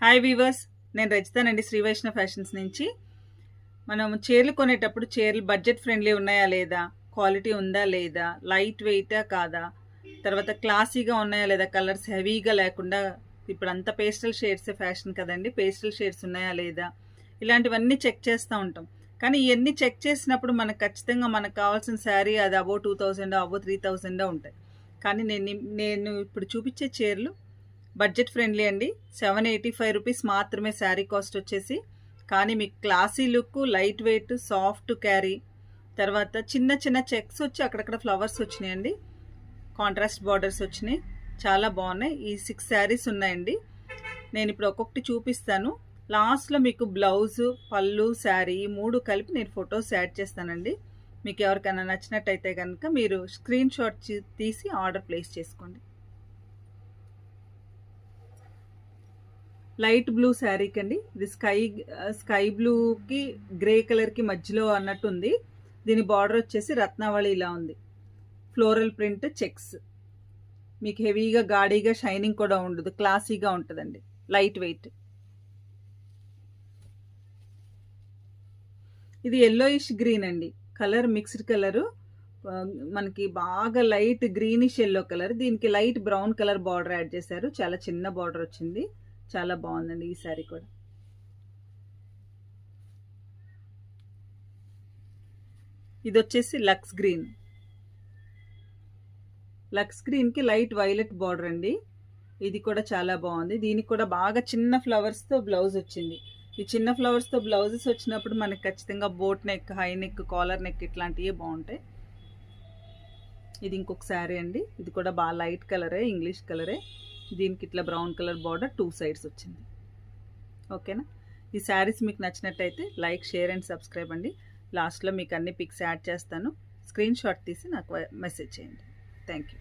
Hi weavers, నేను రచితానండి Shri Vaishnav fashions నుంచి. మనం చీరలు కొనేటప్పుడు చీరలు బడ్జెట్ ఫ్రెండ్లీ ఉన్నాయా లేదా, క్వాలిటీ ఉందా లేదా, లైట్ వెయిటా కాదా, తర్వాత క్లాసీగా ఉన్నాయా లేదా, కలర్స్ హెవీగా లేకుండా, ఇప్పుడు అంతా పేస్టల్ షేడ్స్ ఫ్యాషన్ కదండి, పేస్టల్ షేడ్స్ ఉన్నాయా లేదా, ఇలాంటివన్నీ చెక్ చేస్తూ ఉంటాం. కానీ ఇవన్నీ చెక్ చేసినప్పుడు మనకు ఖచ్చితంగా మనకు కావాల్సిన శారీ అది అబో 2000 అబో 3000 ఉంటాయి. కానీ నేను ఇప్పుడు చూపించే చీరలు బడ్జెట్ ఫ్రెండ్లీ అండి. 785 రూపీస్ మాత్రమే శారీ కాస్ట్ వచ్చేసి. కానీ మీకు classy look, light weight, soft carry, తర్వాత చిన్న చిన్న చెక్స్ వచ్చి అక్కడక్కడ ఫ్లవర్స్ వచ్చినాయండి, కాంట్రాస్ట్ బార్డర్స్ వచ్చినాయి, చాలా బాగున్నాయి. ఈ 6 శారీస్ ఉన్నాయండి. నేను ఇప్పుడు ఒక్కొక్కటి చూపిస్తాను. లాస్ట్లో మీకు బ్లౌజు, పళ్ళు, శారీ ఈ 3 కలిపి నేను ఫొటోస్ యాడ్ చేస్తానండి. మీకు ఎవరికైనా నచ్చినట్టయితే కనుక మీరు స్క్రీన్ షాట్ తీసి ఆర్డర్ ప్లేస్ చేసుకోండి. లైట్ బ్లూ శారీకి అండి, ఇది స్కై బ్లూకి గ్రే కలర్కి మధ్యలో అన్నట్టు ఉంది. దీని బార్డర్ వచ్చేసి రత్నావళి ఇలా ఉంది, ఫ్లోరల్ ప్రింట్ చెక్స్. మీకు హెవీగా గాడీగా షైనింగ్ కూడా ఉండదు, క్లాసీగా ఉంటుందండి, లైట్ వెయిట్. ఇది ఎల్లోయిష్ గ్రీన్ అండి, కలర్ మిక్స్డ్ కలరు, మనకి బాగా లైట్ గ్రీనిష్ ఎల్లో కలర్, దీనికి light brown colour border add చేశారు. చాలా చిన్న బార్డర్ వచ్చింది, చాలా బాగుందండి ఈ శారీ కూడా. ఇది వచ్చేసి లక్స్ గ్రీన్కి లైట్ వైలెట్ బార్డర్ అండి. ఇది కూడా చాలా బాగుంది. దీనికి కూడా బాగా చిన్న ఫ్లవర్స్తో బ్లౌజ్ వచ్చింది. ఈ చిన్న ఫ్లవర్స్తో బ్లౌజెస్ వచ్చినప్పుడు మనకి ఖచ్చితంగా boat neck, high neck, collar neck ఇట్లాంటివి బాగుంటాయి. ఇది ఇంకొక శారీ అండి, ఇది కూడా బాగా లైట్ కలరే, ఇంగ్లీష్ కలరే. దీనికి ఇట్లా బ్రౌన్ కలర్ బార్డర్ 2 సైడ్స్ వచ్చింది. ఓకేనా? ఈ శారీస్ మీకు నచ్చినట్టయితే లైక్, షేర్ అండ్ సబ్స్క్రైబ్ అండి. లాస్ట్లో మీకు అన్ని పిక్స్ యాడ్ చేస్తాను, స్క్రీన్ షాట్ తీసి నాకు మెసేజ్ చేయండి. Thank you.